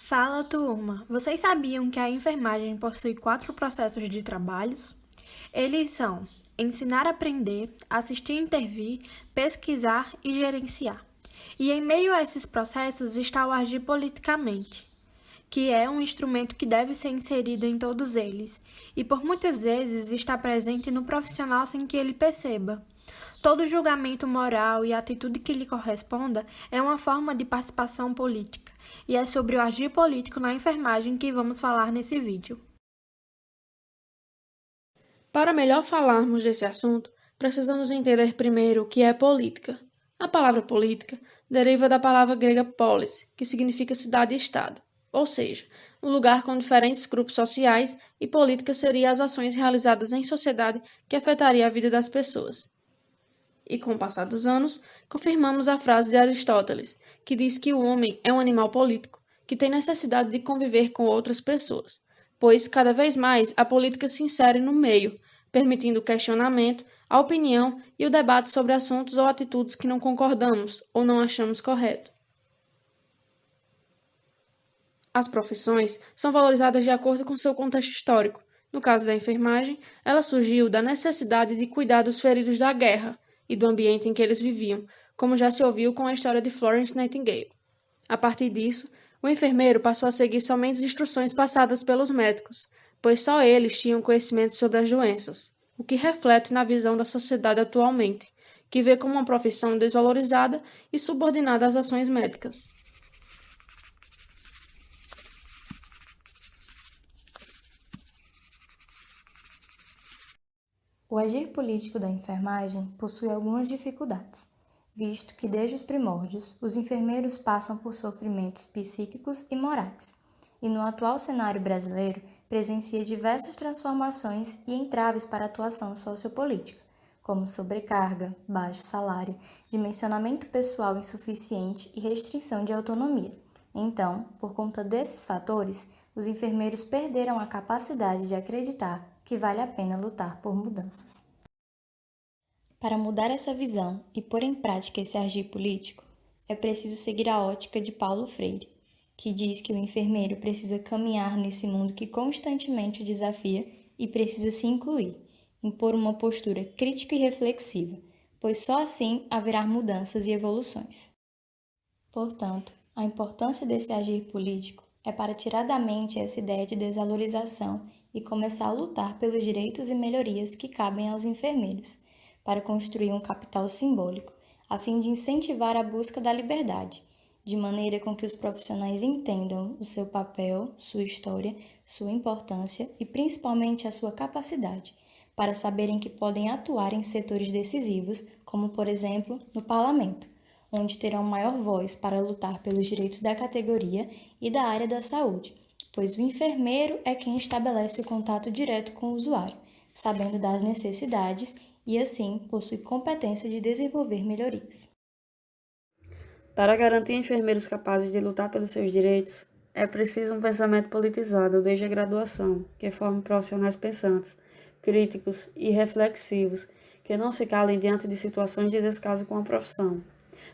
Fala, turma! Vocês sabiam que a enfermagem possui 4 processos de trabalhos? Eles são ensinar a aprender, assistir a intervir, pesquisar e gerenciar. E em meio a esses processos está o agir politicamente, que é um instrumento que deve ser inserido em todos eles, e por muitas vezes está presente no profissional sem que ele perceba. Todo julgamento moral e atitude que lhe corresponda é uma forma de participação política, e é sobre o agir político na enfermagem que vamos falar nesse vídeo. Para melhor falarmos desse assunto, precisamos entender primeiro o que é política. A palavra política deriva da palavra grega polis, que significa cidade-estado, ou seja, um lugar com diferentes grupos sociais, e política seria as ações realizadas em sociedade que afetaria a vida das pessoas. E com o passar dos anos, confirmamos a frase de Aristóteles, que diz que o homem é um animal político, que tem necessidade de conviver com outras pessoas, pois cada vez mais a política se insere no meio, permitindo o questionamento, a opinião e o debate sobre assuntos ou atitudes que não concordamos ou não achamos correto. As profissões são valorizadas de acordo com seu contexto histórico. No caso da enfermagem, ela surgiu da necessidade de cuidar dos feridos da guerra e do ambiente em que eles viviam, como já se ouviu com a história de Florence Nightingale. A partir disso, o enfermeiro passou a seguir somente as instruções passadas pelos médicos, pois só eles tinham conhecimento sobre as doenças, o que reflete na visão da sociedade atualmente, que vê como uma profissão desvalorizada e subordinada às ações médicas. O agir político da enfermagem possui algumas dificuldades, visto que desde os primórdios os enfermeiros passam por sofrimentos psíquicos e morais, e no atual cenário brasileiro presencia diversas transformações e entraves para a atuação sociopolítica, como sobrecarga, baixo salário, dimensionamento pessoal insuficiente e restrição de autonomia. Então, por conta desses fatores, os enfermeiros perderam a capacidade de acreditar que vale a pena lutar por mudanças. Para mudar essa visão e pôr em prática esse agir político, é preciso seguir a ótica de Paulo Freire, que diz que o enfermeiro precisa caminhar nesse mundo que constantemente o desafia e precisa se incluir, impor uma postura crítica e reflexiva, pois só assim haverá mudanças e evoluções. Portanto, a importância desse agir político é para tirar da mente essa ideia de desvalorização e começar a lutar pelos direitos e melhorias que cabem aos enfermeiros, para construir um capital simbólico, a fim de incentivar a busca da liberdade, de maneira com que os profissionais entendam o seu papel, sua história, sua importância e principalmente a sua capacidade, para saberem que podem atuar em setores decisivos, como por exemplo no parlamento, onde terão maior voz para lutar pelos direitos da categoria e da área da saúde, pois o enfermeiro é quem estabelece o contato direto com o usuário, sabendo das necessidades e, assim, possui competência de desenvolver melhorias. Para garantir enfermeiros capazes de lutar pelos seus direitos, é preciso um pensamento politizado desde a graduação, que forme profissionais pensantes, críticos e reflexivos, que não se calem diante de situações de descaso com a profissão.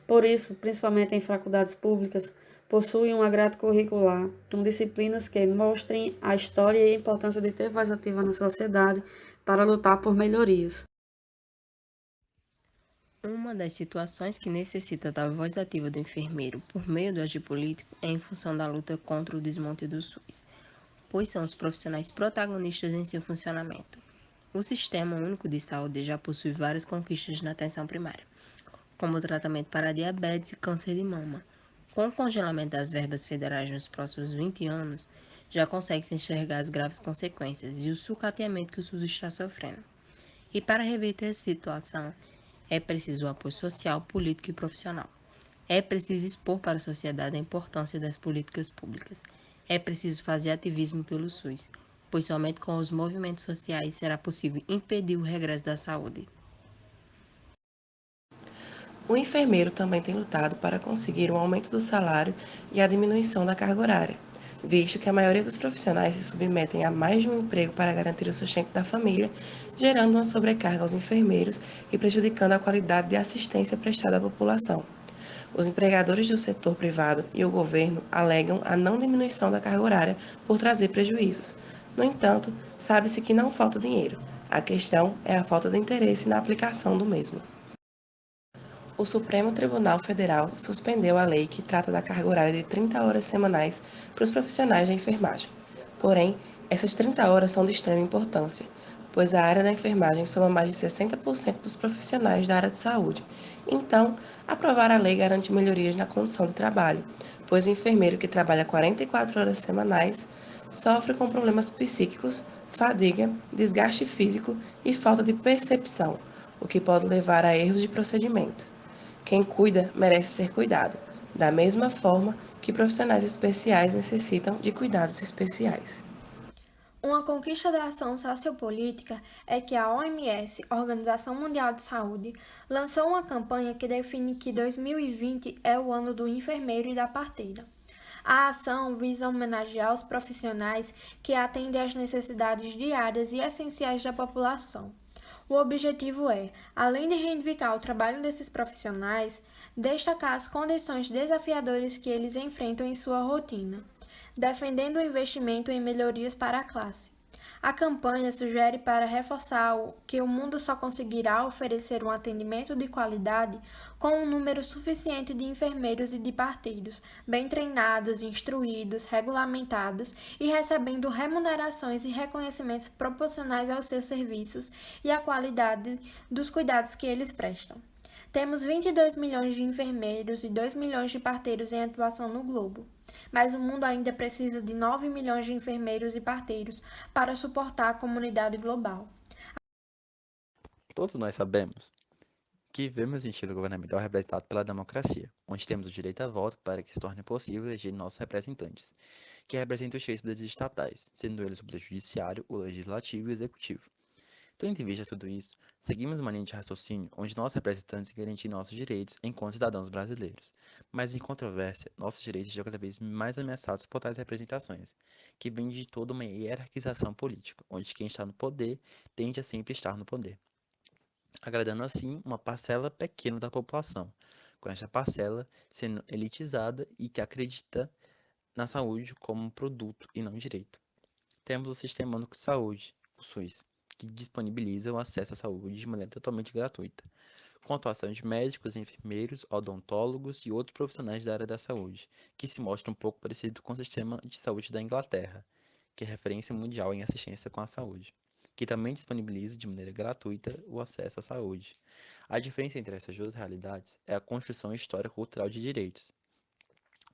Por isso, principalmente em faculdades públicas, possuem uma grade curricular, com disciplinas que mostrem a história e a importância de ter voz ativa na sociedade para lutar por melhorias. Uma das situações que necessita da voz ativa do enfermeiro por meio do agir político é em função da luta contra o desmonte do SUS, pois são os profissionais protagonistas em seu funcionamento. O Sistema Único de Saúde já possui várias conquistas na atenção primária, como o tratamento para diabetes e câncer de mama. Com o congelamento das verbas federais nos próximos 20 anos, já consegue-se enxergar as graves consequências e o sucateamento que o SUS está sofrendo. E para reverter essa situação, é preciso o apoio social, político e profissional. É preciso expor para a sociedade a importância das políticas públicas. É preciso fazer ativismo pelo SUS, pois somente com os movimentos sociais será possível impedir o regresso da saúde. O enfermeiro também tem lutado para conseguir um aumento do salário e a diminuição da carga horária, visto que a maioria dos profissionais se submetem a mais de um emprego para garantir o sustento da família, gerando uma sobrecarga aos enfermeiros e prejudicando a qualidade de assistência prestada à população. Os empregadores do setor privado e o governo alegam a não diminuição da carga horária por trazer prejuízos. No entanto, sabe-se que não falta dinheiro. A questão é a falta de interesse na aplicação do mesmo. O Supremo Tribunal Federal suspendeu a lei que trata da carga horária de 30 horas semanais para os profissionais da enfermagem. Porém, essas 30 horas são de extrema importância, pois a área da enfermagem soma mais de 60% dos profissionais da área de saúde. Então, aprovar a lei garante melhorias na condição de trabalho, pois o enfermeiro que trabalha 44 horas semanais sofre com problemas psíquicos, fadiga, desgaste físico e falta de percepção, o que pode levar a erros de procedimento. Quem cuida merece ser cuidado, da mesma forma que profissionais especiais necessitam de cuidados especiais. Uma conquista da ação sociopolítica é que a OMS, Organização Mundial de Saúde, lançou uma campanha que define que 2020 é o ano do enfermeiro e da parteira. A ação visa homenagear os profissionais que atendem às necessidades diárias e essenciais da população. O objetivo é, além de reivindicar o trabalho desses profissionais, destacar as condições desafiadoras que eles enfrentam em sua rotina, defendendo o investimento em melhorias para a classe. A campanha sugere para reforçar que o mundo só conseguirá oferecer um atendimento de qualidade com um número suficiente de enfermeiros e de parteiros, bem treinados, instruídos, regulamentados e recebendo remunerações e reconhecimentos proporcionais aos seus serviços e à qualidade dos cuidados que eles prestam. Temos 22 milhões de enfermeiros e 2 milhões de parteiros em atuação no globo, mas o mundo ainda precisa de 9 milhões de enfermeiros e parteiros para suportar a comunidade global. Todos nós sabemos que vivemos em estilo governamental representado pela democracia, onde temos o direito a voto para que se torne possível eleger nossos representantes, que representam os três poderes estatais, sendo eles o poder judiciário, o legislativo e o executivo. Tendo em vista tudo isso, seguimos uma linha de raciocínio onde nossos representantes garantem nossos direitos enquanto cidadãos brasileiros. Mas em controvérsia, nossos direitos são cada vez mais ameaçados por tais representações, que vêm de toda uma hierarquização política, onde quem está no poder tende a sempre estar no poder, agradando assim uma parcela pequena da população, com esta parcela sendo elitizada e que acredita na saúde como um produto e não direito. Temos o Sistema Único de Saúde, o SUS, que disponibiliza o acesso à saúde de maneira totalmente gratuita, com a atuação de médicos, enfermeiros, odontólogos e outros profissionais da área da saúde, que se mostra um pouco parecido com o sistema de saúde da Inglaterra, que é referência mundial em assistência com a saúde, que também disponibiliza de maneira gratuita o acesso à saúde. A diferença entre essas duas realidades é a construção histórico-cultural de direitos,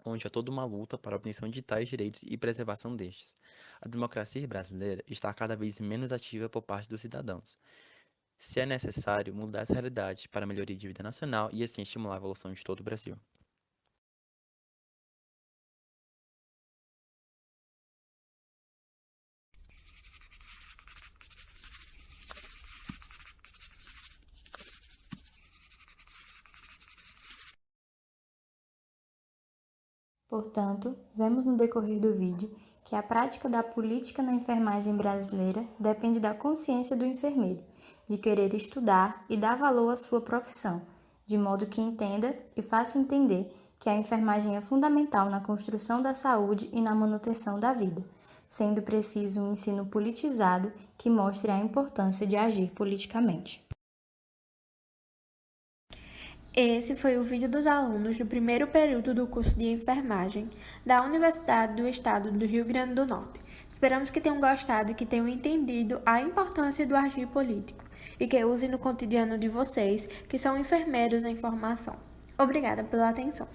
onde há toda uma luta para a obtenção de tais direitos e preservação destes. A democracia brasileira está cada vez menos ativa por parte dos cidadãos. Se é necessário mudar essa realidade para a melhoria de vida nacional e assim estimular a evolução de todo o Brasil. Portanto, vemos no decorrer do vídeo que a prática da política na enfermagem brasileira depende da consciência do enfermeiro, de querer estudar e dar valor à sua profissão, de modo que entenda e faça entender que a enfermagem é fundamental na construção da saúde e na manutenção da vida, sendo preciso um ensino politizado que mostre a importância de agir politicamente. Esse foi o vídeo dos alunos do primeiro período do curso de enfermagem da Universidade do Estado do Rio Grande do Norte. Esperamos que tenham gostado e que tenham entendido a importância do agir político e que usem no cotidiano de vocês, que são enfermeiros em formação. Obrigada pela atenção.